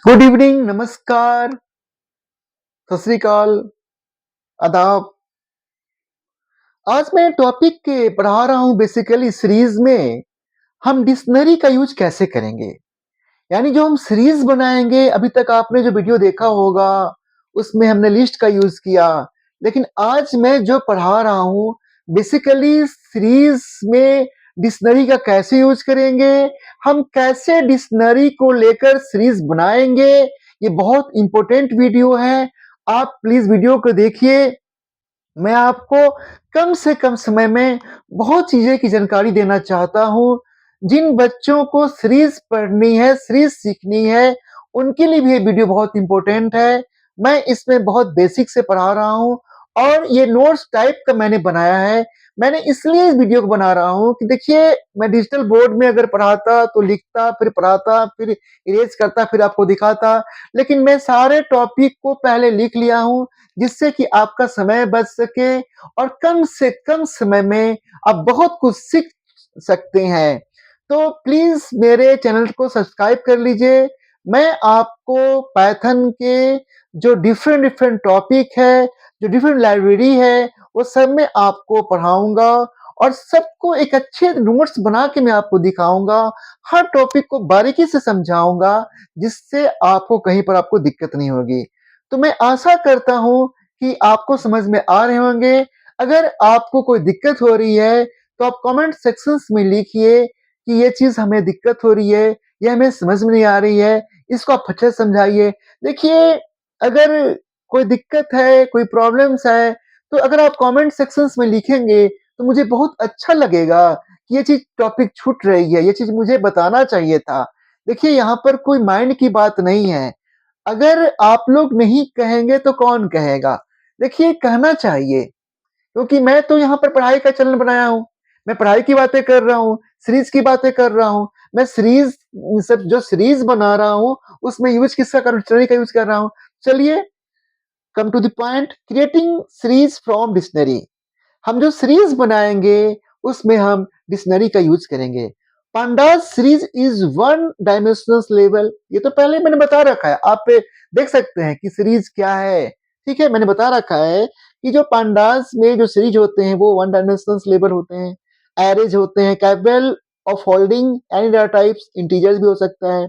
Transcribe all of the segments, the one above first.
Good evening, नमस्कार, सत श्री अकाल, आदाब। आज मैं टॉपिक के पढ़ा रहा हूँ बेसिकली सीरीज में हम डिक्शनरी का यूज कैसे करेंगे। यानी जो हम सीरीज बनाएंगे, अभी तक आपने जो वीडियो देखा होगा उसमें हमने लिस्ट का यूज किया, लेकिन आज मैं जो पढ़ा रहा हूँ बेसिकली सीरीज में डिक्शनरी का कैसे यूज करेंगे, हम कैसे डिक्शनरी को लेकर सीरीज बनाएंगे। ये बहुत इंपॉर्टेंट वीडियो है, आप प्लीज वीडियो को देखिए। मैं आपको कम से कम समय में बहुत चीजें की जानकारी देना चाहता हूँ। जिन बच्चों को सीरीज पढ़नी है, सीरीज सीखनी है, उनके लिए भी ये वीडियो बहुत इंपॉर्टेंट है। मैं इसमें बहुत बेसिक से पढ़ा रहा हूँ और ये नोट्स टाइप का मैंने बनाया है। मैंने इसलिए इस वीडियो को बना रहा हूँ कि देखिए, मैं डिजिटल बोर्ड में अगर पढ़ाता तो लिखता, फिर पढ़ाता, फिर इरेज करता, फिर आपको दिखाता, लेकिन मैं सारे टॉपिक को पहले लिख लिया हूँ जिससे कि आपका समय बच सके और कम से कम समय में आप बहुत कुछ सीख सकते हैं। तो प्लीज मेरे चैनल को सब्सक्राइब कर लीजिए। मैं आपको पाइथन के जो डिफरेंट डिफरेंट टॉपिक है, जो डिफरेंट लाइब्रेरी है, वो सब में आपको पढ़ाऊंगा और सबको एक अच्छे नोट्स बना के मैं आपको दिखाऊंगा। हर टॉपिक को बारीकी से समझाऊंगा जिससे आपको कहीं पर आपको दिक्कत नहीं होगी। तो मैं आशा करता हूं कि आपको समझ में आ रहे होंगे। अगर आपको कोई दिक्कत हो रही है तो आप कमेंट सेक्शंस में लिखिए कि ये चीज हमें दिक्कत हो रही है, ये हमें समझ में नहीं आ रही है, इसको आप अच्छे से समझाइए। देखिए, अगर कोई दिक्कत है, कोई प्रॉब्लम्स है, तो अगर आप कमेंट सेक्शंस में लिखेंगे तो मुझे बहुत अच्छा लगेगा कि ये चीज टॉपिक छूट रही है, ये चीज मुझे बताना चाहिए था। देखिए, यहाँ पर कोई माइंड की बात नहीं है। अगर आप लोग नहीं कहेंगे तो कौन कहेगा। देखिए, कहना चाहिए, क्योंकि मैं तो यहाँ पर पढ़ाई का चैनल बनाया हूँ। मैं पढ़ाई की बातें कर रहा हूँ, सीरीज की बातें कर रहा हूँ। मैं सीरीज, सब जो सीरीज बना रहा हूँ उसमें यूज किसका कर, डिक्शनरी का यूज कर रहा हूँ। चलिए, come to the point, creating series from dictionary. हम जो सीरीज बनाएंगे उसमें हम डिक्शनरी का यूज करेंगे। Pandas series is one dimensional level, ये तो पहले मैंने बता रखा है, आप देख सकते हैं कि सीरीज क्या है। ठीक है, मैंने बता रखा है कि जो पांडास में जो सीरीज होते हैं वो वन डायमेंशनल लेवल होते हैं, एरेज होते हैं, capable of holding any data types, integers भी हो सकता है,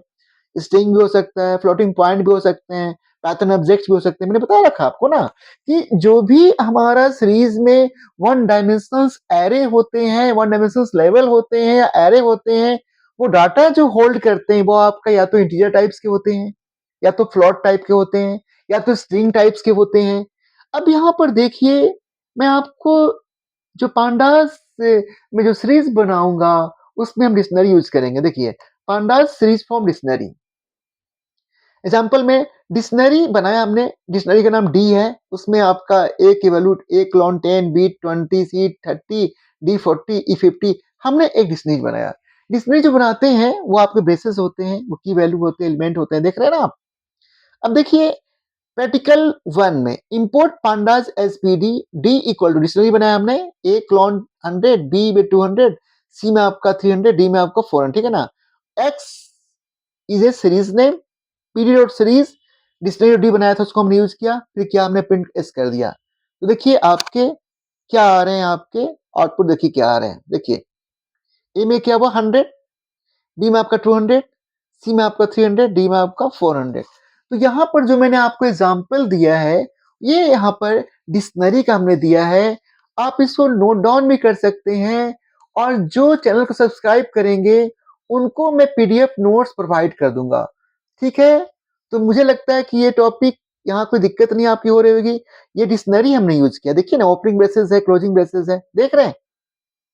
स्ट्रिंग भी हो सकता है, फ्लोटिंग पॉइंट भी हो सकते हैं, पैटर्न ऑब्जेक्ट्स भी हो सकते हैं। मैंने बता रखा आपको ना कि जो भी हमारा सीरीज में वन डायमेंशनल एरे होते हैं, वन डायमेंशनल लेवल होते हैं या एरे होते हैं, वो डाटा जो होल्ड करते हैं वो आपका या तो इंटीजर टाइप्स के होते हैं, या तो फ्लोट टाइप के होते हैं, या तो स्ट्रिंग टाइप्स के होते हैं। अब यहाँ पर देखिए, मैं आपको जो पांडास में जो सीरीज बनाऊंगा उसमें हम डिक्शनरी यूज करेंगे। देखिए, pandas series form dictionary. Example में डिक्शनरी बनाया हमने, डिक्शनरी का नाम डी है, उसमें आपका ए की वैल्यू, ए क्लॉन 10, बी 20, सी 30, डी 40, ई 50। हमने एक डिक्शनरी बनाया। डिक्शनरी जो बनाते हैं वो आपके ब्रेसेस होते हैं, वो की वैल्यू होते हैं, एलिमेंट होते हैं, देख रहे हैं ना आप। अब देखिए, प्रैक्टिकल 1 में import pandas as P D, D equal to dictionary बनाया हमने, ए क्लॉन 100, बी में 200, सी में आपका 300, डी में आपका 400। ठीक है ना। X is a series name, PD dot series, dictionary D बनाया था उसको हमने यूज किया, फिर क्या हमने प्रिंट एस कर दिया। तो देखिए आपके क्या आ रहे हैं, आपके आउटपुट देखिए क्या आ रहे हैं। देखिए, ए में क्या हुआ 100, बी में आपका 200, सी में आपका 300, डी में आपका 400। तो यहाँ पर जो मैंने आपको एग्जाम्पल दिया है, ये यहाँ पर डिक्शनरी का हमने दिया है। आप इसको नोट डाउन भी कर सकते हैं, और जो चैनल को सब्सक्राइब करेंगे उनको मैं पीडीएफ नोट्स प्रोवाइड कर दूंगा। ठीक है, तो मुझे लगता है कि ये टॉपिक, यहाँ कोई दिक्कत नहीं आपकी हो रही होगी। ये डिक्शनरी हमने यूज किया, देखिए ना, ओपनिंग ब्रेसेस है, क्लोजिंग ब्रेसेस है, देख रहे हैं,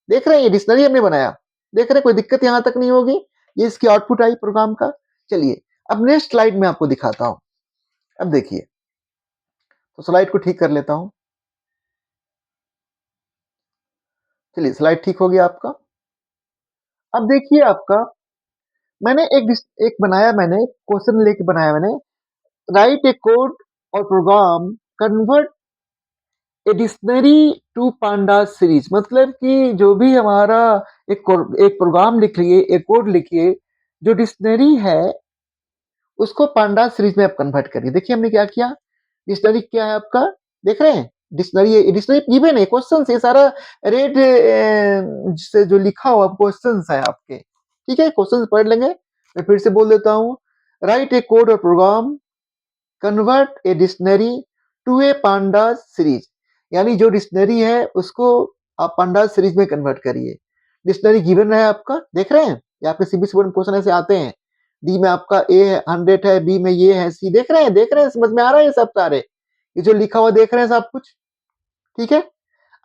देख रहे हैं, ये डिक्शनरी हमने बनाया। देख रहे हैं, कोई दिक्कत यहाँ तक नहीं होगी। ये इसकी आउटपुट आई प्रोग्राम का। चलिए, अब नेक्स्ट स्लाइड में आपको दिखाता हूं। अब देखिए, तो स्लाइड को ठीक कर लेता हूं। चलिए, स्लाइड ठीक हो गया आपका। अब देखिए आपका, मैंने एक बनाया, मैंने क्वेश्चन लेके बनाया मैंने, राइट ए कोड और program convert a dictionary to pandas series. मतलब कि जो भी हमारा एक प्रोग्राम लिखिए, एक कोड लिखिए, जो डिक्शनरी है उसको पांडास सीरीज में आप कन्वर्ट करिए। देखिए हमने क्या किया, डिक्शनरी क्या है आपका, देख रहे हैं डिक्शनरी गिवन है, क्वेश्चन ये सारा रेड से जो लिखा हुआ क्वेश्चन है आपके, ठीक है। क्वेश्चन पढ़ लेंगे, मैं फिर से बोल देता हूँ। राइट ए कोड और program, convert a dictionary to a pandas series, यानी जो डिक्शनरी है उसको आप पांडास सीरीज में कन्वर्ट करिए। डिक्शनरी गिवन है आपका, देख रहे हैं, यहाँ पे सीबीएसई बोर्ड में क्वेश्चन ऐसे आते हैं। डी में आपका ए 100 है, बी में ये है, सी, देख रहे हैं, समझ में आ रहा है ये सब सारे, ये जो लिखा हुआ देख रहे हैं सब कुछ, ठीक है।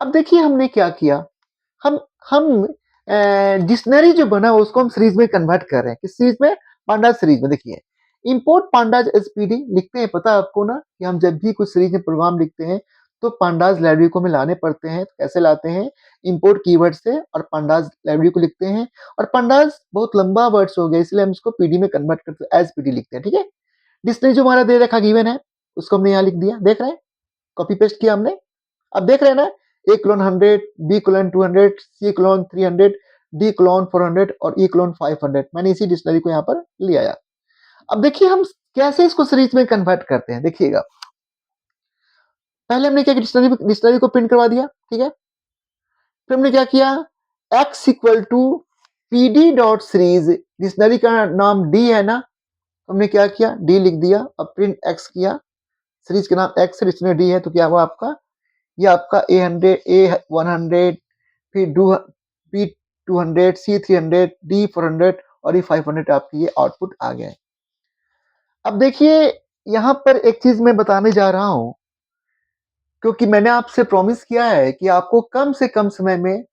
अब देखिए हमने क्या किया, हम डिक्शनरी जो बना उसको हम सीरीज में कन्वर्ट कर रहे हैं। किस सीरीज में, पांडास सीरीज में। देखिए इंपोर्ट पांडास एसपीडी लिखते हैं, पता है आपको ना कि हम जब भी कुछ सीरीज में प्रोग्राम लिखते हैं तो पांडास लाइब्रेरी को हमें लाने पड़ते हैं। तो कैसे लाते हैं, इंपोर्ट कीवर्ड से और पांडास लाइब्रेरी को लिखते हैं। और पांडास बहुत लंबा वर्ड्स हो गया, इसलिए हम इसको पीडी में कन्वर्ट करते हैं, एज पीडी लिखते हैं, ठीक है। डिक्शनरी जो हमारा दे रखा गिवन है उसको हमने यहाँ लिख दिया, देख रहे हैं, कॉपी पेस्ट किया हमने। अब देख रहे हैं ना, A clone 100, B clone 200, C clone 300, D clone 400 और ई क्लोन 500, मैंने इसी डिक्शनरी को यहाँ पर ले आया। अब देखिए हम कैसे इसको सीरीज में कन्वर्ट करते हैं, देखिएगा। पहले हमने क्या किया, डिक्शनरी को प्रिंट करवा दिया, ठीक है। फिर हमने क्या किया, x equal to PD dot series, dictionary का नाम डी है ना, हमने क्या किया, डी लिख दिया। अब प्रिंट x किया, सीरीज का नाम x है, डिक्शनरी डी है, तो क्या हुआ आपका, ये आपका A100, A100, फिर B200, C300, D400 और ये 500 आपकी ये आउटपुट आ गए। अब देखिए यहाँ पर एक चीज मैं बताने जा रहा हूं, क्योंकि मैंने आपसे प्रॉमिस किया है कि आपको कम से कम समय में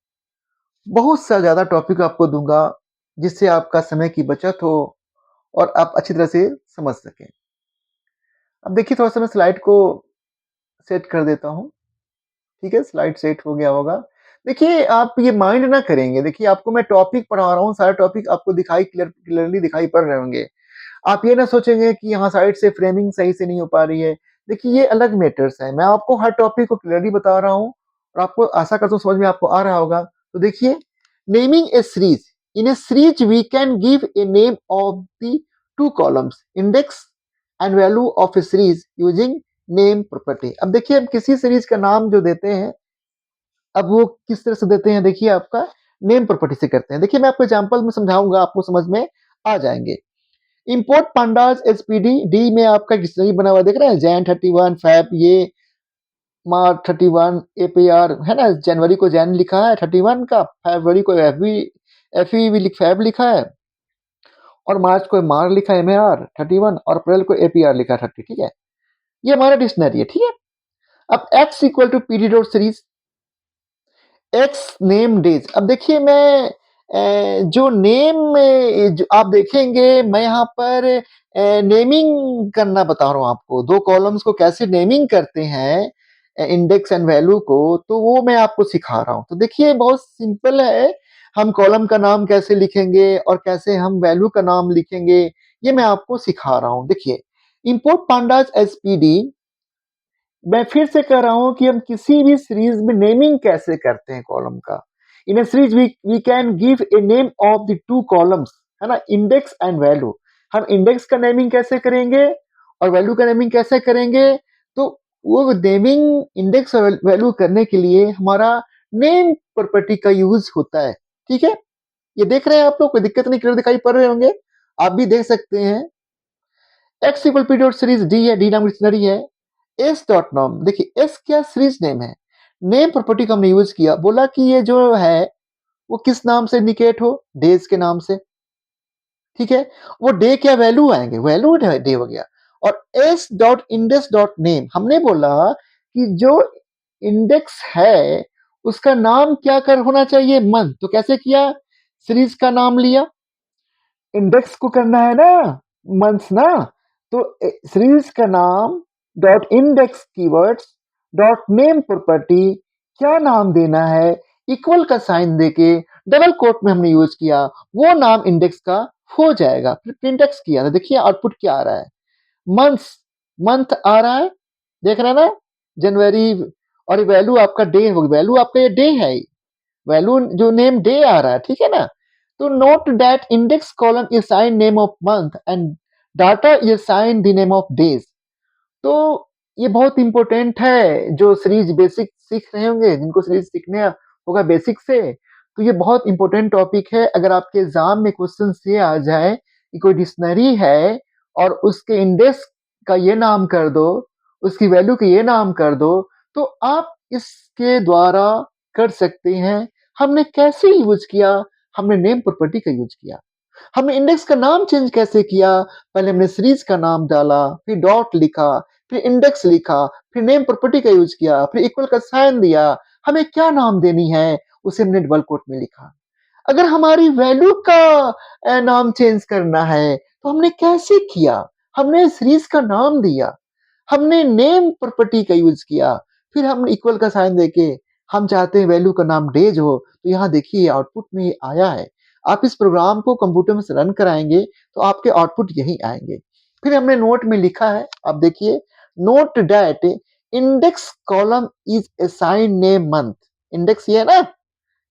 बहुत सा ज्यादा टॉपिक आपको दूंगा, जिससे आपका समय की बचत हो और आप अच्छी तरह से समझ सकें। अब देखिए थोड़ा सा मैं स्लाइड को सेट कर देता हूं, ठीक है, स्लाइड सेट हो गया होगा। देखिए आप ये माइंड ना करेंगे, देखिए आपको मैं टॉपिक पढ़ा रहा हूँ, सारे टॉपिक आपको क्लियरली दिखाई पड़ रहे होंगे। आप ये ना सोचेंगे कि यहाँ साइड से फ्रेमिंग सही से नहीं हो पा रही है। देखिए ये अलग मैटर्स है, मैं आपको हर टॉपिक को क्लियरली बता रहा हूँ और आपको आशा करता हूँ समझ में आपको आ रहा होगा। तो देखिए, naming a series, in a series we can give a name of the two columns, index and value of a series using name property. अब देखिए हम किसी सीरीज का नाम जो देते हैं, अब वो किस तरह से देते हैं, देखिए आपका नेम प्रॉपर्टी से करते हैं। देखिए मैं आपको एग्जांपल में समझाऊंगा, आपको समझ में आ जाएंगे। इंपोर्ट पांडास एसपीडी, डी में आपका डिक्शनरी बना हुआ देख रहे हैं, जैन 31, फैब ये, मार्च 31, एपीआर है ना, जनवरी को जैन लिखा है 31 का, फरवरी को फैब लिखा है, और मार्च को मार लिखा है एमआर 31, और अप्रैल को एपीआर लिखा है 30, ठीक है। ये हमारा डिक्शनरी है, ठीक है। अब x equal to PD dot series, X name days. अब देखिए मैं जो नेम जो आप देखेंगे, मैं यहाँ पर नेमिंग करना बता रहा हूँ आपको, दो कॉलम्स को कैसे नेमिंग करते हैं, इंडेक्स एंड वैल्यू को, तो वो मैं आपको सिखा रहा हूँ। तो देखिए बहुत सिंपल है, हम कॉलम का नाम कैसे लिखेंगे और कैसे हम वैल्यू का नाम लिखेंगे, ये मैं आपको सिखा रहा हूँ। देखिए इंपोर्ट पांडास एसपीडी, मैं फिर से कह रहा हूं कि हम किसी भी सीरीज में नेमिंग कैसे करते हैं कॉलम का। In a series we can give a name of the two columns, है ना, इंडेक्स एंड वैल्यू। हम इंडेक्स का नेमिंग कैसे करेंगे और वैल्यू का नेमिंग कैसे करेंगे, तो वो नेमिंग इंडेक्स और वैल्यू करने के लिए हमारा नेम प्रॉपर्टी का यूज होता है, ठीक है। ये देख रहे हैं आप लोग, कोई दिक्कत नहीं, क्लियर दिखाई पड़ रहे होंगे, आप भी देख सकते हैं। X equal P dot series D है, डी नाम डिक्शनरी है। एस डॉट नाम, देखिए एस क्या सीरीज नेम है, नेम प्रॉपर्टी का हमने यूज किया, बोला कि ये जो है वो किस नाम से इंडिकेट हो, डेज के नाम से, ठीक है। वो डे क्या वैल्यू आएंगे, वैल्यू डे हो गया। और S dot index dot name, हमने बोला कि जो इंडेक्स है उसका नाम क्या कर होना चाहिए, मंथ, तो कैसे किया, सीरीज का नाम लिया, इंडेक्स को करना है ना मंथ्स ना, तो सीरीज का नाम dot index keywords dot name property, क्या नाम देना है, इक्वल का साइन देके डबल कोट में हमने यूज किया, वो नाम इंडेक्स का हो जाएगा। फिर प्रिंटेक्स किया, तो देखिए आउटपुट क्या आ रहा है, मंथ्स, मंथ आ रहा है, देख रहे हैं ना, जनवरी, और वैल्यू आपका डे होगी, वैल्यू आपका ये डे है, वैल्यू जो नेम डे आ रहा है, ठीक है ना। तो note that index column is sign name of month and data ये assign the name of days. तो ये बहुत इम्पोर्टेंट है, जो सीरीज बेसिक सीख रहे होंगे, जिनको सीरीज सीखने होगा बेसिक से, तो ये बहुत इम्पोर्टेंट टॉपिक है। अगर आपके एग्जाम में क्वेश्चन ये आ जाए कि कोई डिक्शनरी है और उसके इंडेक्स का ये नाम कर दो, उसकी वैल्यू का ये नाम कर दो, तो आप इसके द्वारा कर सकते हैं। हमने कैसे यूज किया? हमने नेम प्रॉपर्टी का यूज किया। हमने इंडेक्स का नाम चेंज कैसे किया? पहले हमने सीरीज का नाम डाला, फिर डॉट लिखा, फिर इंडेक्स लिखा, फिर नेम प्रॉपर्टी का यूज किया, फिर इक्वल का साइन दिया। हमें क्या नाम देनी है उसे हमने डबल कोट में लिखा। अगर हमारी वैल्यू का नाम चेंज करना है तो हमने कैसे किया? हमने सीरीज का नाम दिया, हमने नेम प्रॉपर्टी का यूज किया, फिर हमने इक्वल का साइन देके हम चाहते हैं वैल्यू का नाम डेज हो, तो यहाँ देखिए आउटपुट में ये आया है। आप इस प्रोग्राम को कंप्यूटर में से रन कराएंगे तो आपके आउटपुट यही आएंगे। फिर हमने नोट में लिखा है, आप देखिए, note that index column is assign name month. Index ये है ना,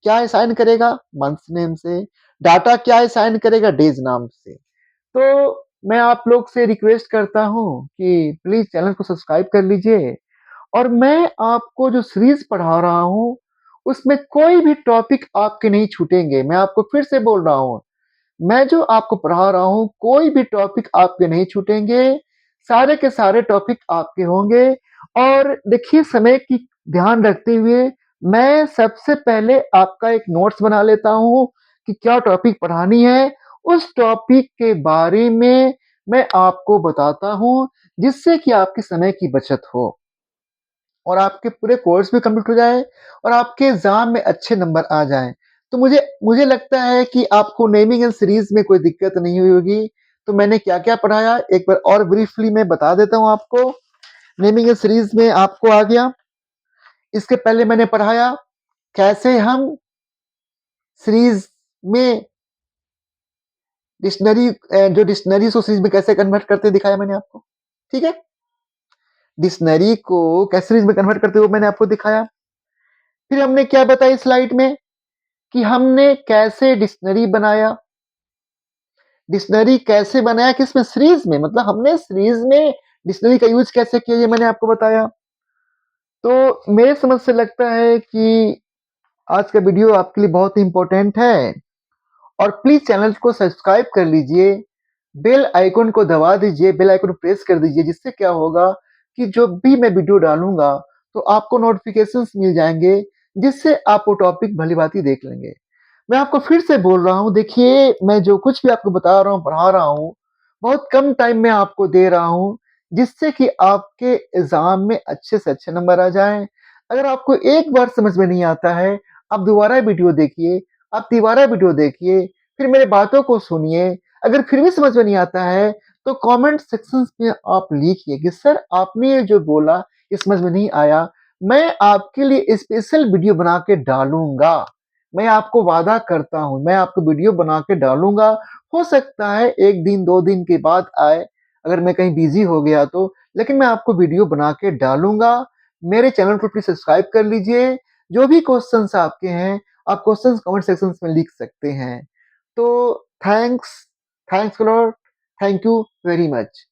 क्या असाइन करेगा? मंथ नेम से। डाटा क्या असाइन करेगा? डेज नाम से। तो मैं आप लोग से रिक्वेस्ट करता हूँ कि प्लीज चैनल को सब्सक्राइब कर लीजिए। और मैं आपको जो सीरीज पढ़ा रहा हूँ उसमें कोई भी टॉपिक आपके नहीं छूटेंगे। मैं आपको फिर से बोल रहा हूँ, मैं जो आपको पढ़ा रहा हूँ कोई भी टॉपिक आपके नहीं छूटेंगे, सारे के सारे टॉपिक आपके होंगे। और देखिए, समय की ध्यान रखते हुए मैं सबसे पहले आपका एक नोट्स बना लेता हूँ कि क्या टॉपिक पढ़ानी है। उस टॉपिक के बारे में मैं आपको बताता हूँ, जिससे कि आपके समय की बचत हो और आपके पूरे कोर्स भी कंप्लीट हो जाए और आपके एग्जाम में अच्छे नंबर आ जाएं। तो मुझे मुझे लगता है कि आपको नेमिंग एंड सीरीज में कोई दिक्कत नहीं हुई होगी। तो मैंने क्या क्या पढ़ाया एक बार और ब्रीफली मैं बता देता हूँ आपको। नेमिंग एंड सीरीज में आपको आ गया। इसके पहले मैंने पढ़ाया कैसे हम सीरीज में डिक्शनरी, जो डिक्शनरी को सीरीज में कैसे कन्वर्ट करते दिखाया मैंने आपको। ठीक है, डिक्शनरी को कैसे सीरीज में कन्वर्ट करते हुए मैंने आपको दिखाया। फिर हमने क्या बताया स्लाइड में कि हमने कैसे डिक्शनरी बनाया। डिक्शनरी कैसे बनाया? किसमें? सीरीज में। मतलब हमने सीरीज में डिक्शनरी का यूज कैसे किया, ये मैंने आपको बताया। तो मेरे समझ से लगता है कि आज का वीडियो आपके लिए बहुत ही इंपॉर्टेंट है। और प्लीज चैनल को सब्सक्राइब कर लीजिए, बेल आइकन को दबा दीजिए, बेल आइकन प्रेस कर दीजिए, जिससे क्या होगा कि जो भी मैं वीडियो डालूंगा तो आपको नोटिफिकेशंस मिल जाएंगे, जिससे आप वो टॉपिक भली भांति देख लेंगे। मैं आपको फिर से बोल रहा हूँ, देखिए मैं जो कुछ भी आपको बता रहा हूँ, पढ़ा रहा हूँ, बहुत कम टाइम में आपको दे रहा हूँ, जिससे कि आपके एग्जाम में अच्छे से अच्छे नंबर आ जाएं। अगर आपको एक बार समझ में नहीं आता है, आप दोबारा वीडियो देखिए, आप तिबारा वीडियो देखिए, फिर मेरे बातों को सुनिए। अगर फिर भी समझ में नहीं आता है तो कमेंट सेक्शन में आप लिखिए कि सर आपने ये जो बोला ये समझ में नहीं आया। मैं आपके लिए स्पेशल वीडियो बना के डालूंगा। मैं आपको वादा करता हूँ, मैं आपको वीडियो बना के डालूंगा। हो सकता है 1 दिन 2 दिन के बाद आए, अगर मैं कहीं बिजी हो गया तो, लेकिन मैं आपको वीडियो बना के डालूंगा। मेरे चैनल को प्लीज सब्सक्राइब कर लीजिए। जो भी क्वेश्चंस आपके हैं, आप क्वेश्चंस कमेंट सेक्शन में लिख सकते हैं। तो thanks, thanks lot, thank you very much.